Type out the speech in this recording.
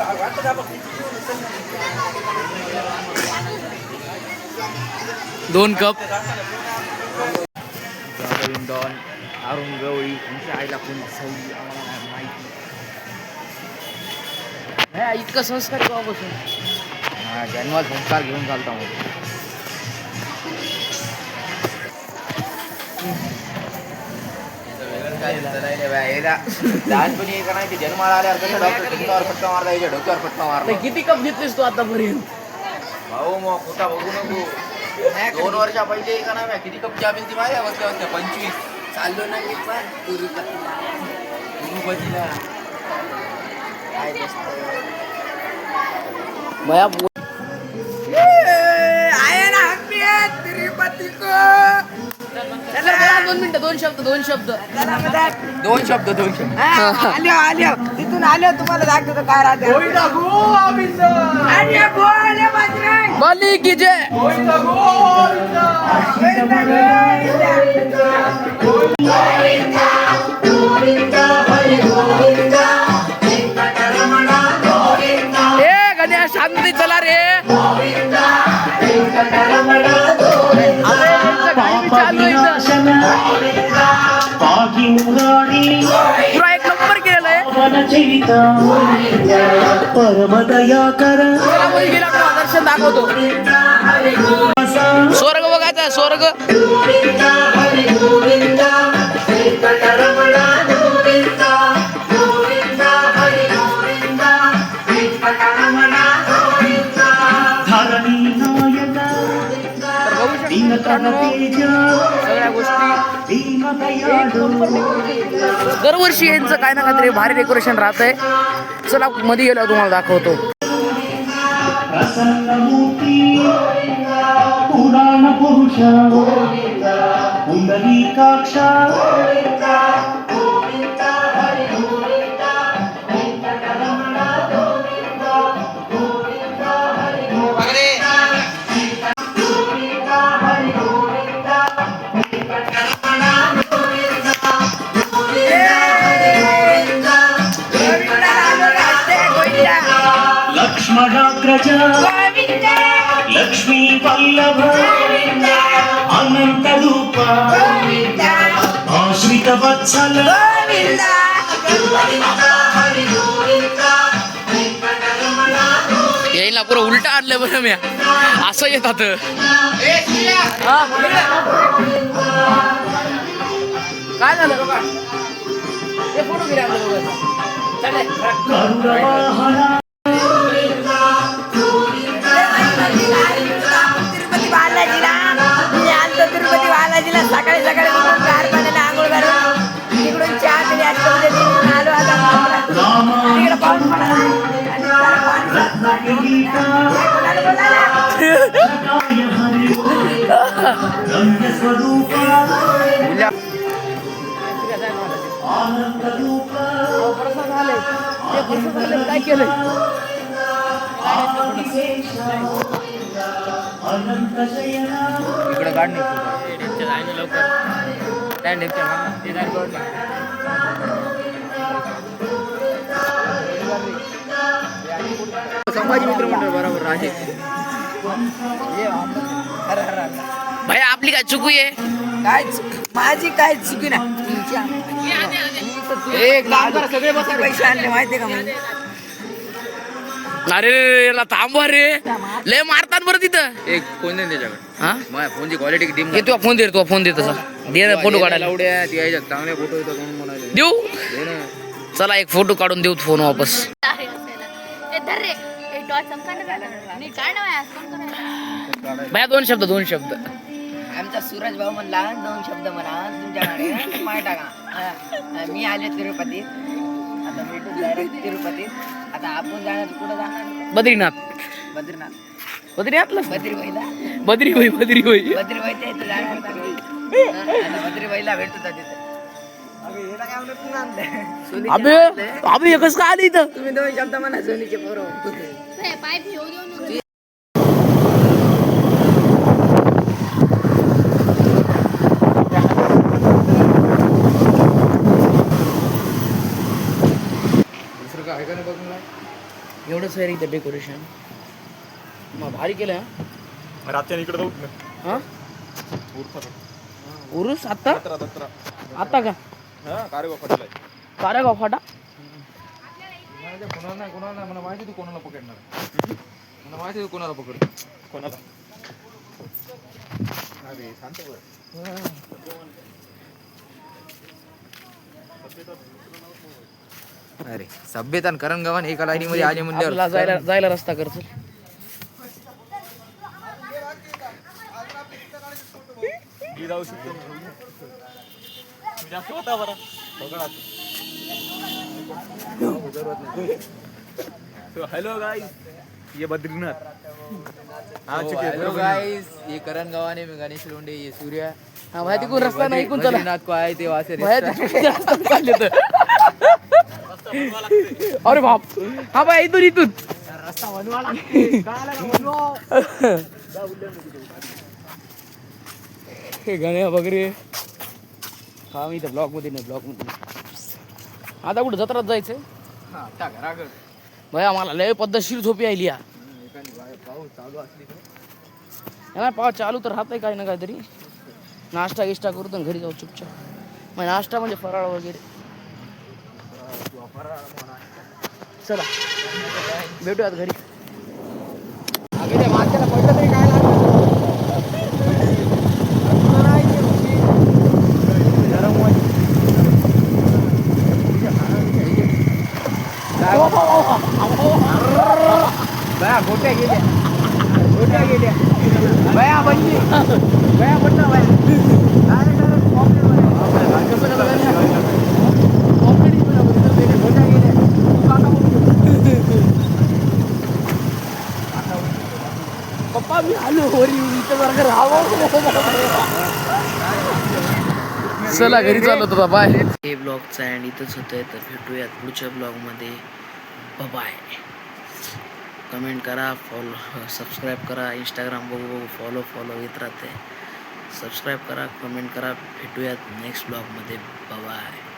2 cup don Arun गवळी तुमच्या आईला कोणी सवयी आम्हाला माहिती नाही. इतकं संस्कार केव्हापासून हा जन्मात संस्कार घेऊन चालता मग लहानपणी एका नाही जन्माला आल्यावर कसं डॉक्टर डोक्यावर फटका मारला याच्या डोक्यावर फटका मारला. किती कप घेतलीस तू आतापर्यंत भाऊ? मग कुठं बघू नको 2 वर्षा पहिले का नाही किती कप चहा पिलती माहिती बसल्या बसल्या 25 चाललो ना मी पण तिरुपतीला काय भया आहे ना तिरुपती को. 2 मिनिटं 2 शब्द आल्या तिथून आल्या तुम्हाला दाखवतो काय राहते. बोली की जय. गण्या शांती चला रे. पुरा 1 नंबर केलेलं परमदयाकर. दर्शन दाखवतो. स्वर्ग बघायचा स्वर्ग. सगळ्या गोष्टी दरवर्षी यांचं काय ना काहीतरी भारी डेकोरेशन राहतंय. चला मध्ये गेलो तुम्हाला दाखवतो. पुराण पुरुष पुंडलीकाक्ष लक्ष्मणाग्रज लक्ष्मी वल्लभ अनंत रूप आश्रित वत्सल. यायला पुरं उलटा आणलं बरं मी असं येतात. काय झालं फोटो घ्या तिरुपती बालाजीला सकाळी सकाळी गार पाण्याने आंघोळ करून तिकडून चहा पिली. आलो आता तिकडे पाऊस पडला काय केलंय इकडे काढ नाही लवकर संभाजी मित्र मंडळ बरोबर राजे. भाई आपली काय चुकू आहे? काय माझी काय चुकी ना. सगळे बसा पैसे आणले माहितीये का म्हणजे. अरे याला थांबवा रे लय मारतात बरं तिथं. एक फोन दे त्याच्याकडे. हा माझ्या फोनची क्वालिटी डिम. तू फोन दे तू फोन दे तसा दे ना फोटो काढायला. चांगले फोटो येतात देऊ. चला एक फोटो काढून देऊ फोन वापस. भया 2 शब्द आमचा सूरज भाऊ म्हणला 2 शब्द म्हणा तुमच्याकडे माय टाका. मी आले तिरुपतीत आता भेटू डायरेक्ट तिरुपतीत. आता आपण जाणार कुठं जाणार? बद्रीनाथला बद्री बद्रीबाईला भेटतो तिथे. अबे एकच का आली इथं? तुम्ही 2 शब्द म्हणा सोनीचे पोरं. एवढंच आहे रे इथं डेकोरेशन. मग भारी केलं हा. रात्री इकडे जाऊ ना. हा उरुस आता आता का कारेगाव फाटलाय. कारेगाव फाटा. कोणाला मला माहिती तू कोणाला पकडणार. मला माहिती तू कोणाला पकड. कोणाला. अरे शांत बस. अरे सभ्यता आणि करण गव्हाण एका लाईनीमध्ये आले आपल्याला जायला रस्ता करतो. जाऊ शकतो. जास्त होता बरं. हेलो गाइस, ये बद्रीनाथ. हेलो गाइस, ये करण गव्हाणे, मैं गणेश लोंढे, ये सूर्या. हा भाई तिकडून रस्ता नाही कोण चला. बद्रीनाथ को आए थे वहां से. अरे बाप. हा भाई इथून गण्या बगरे. हा मी इथं ब्लॉक मध्ये आता कुठं जत्रात जायचंय. भया मला लय पद्धतशीर झोपी आली या. पाऊस चालू तर राहतंय काही ना काहीतरी. नाश्ता गिष्टा करू तर घरी जाऊ चुपचाप. मग नाश्ता म्हणजे फराळ वगैरे. चला भेटूयात घरी. मागच्याला पडलं तरी काय बया गोट्या गेल्या. बया बनली. बया पडलं बया. पप्पा मी आलो होरी चला घरी चाललो होता. बाय. हे ब्लॉगचा एंड इथंच होतंय. तर भेटूयात पुढच्या ब्लॉगमध्ये. बाय. कमेंट करा, सबस्क्राईब करा. इंस्टाग्राम बघू फॉलो येत राहते. सबस्क्राईब करा, कमेंट करा. भेटूयात नेक्स्ट ब्लॉगमध्ये. बाय.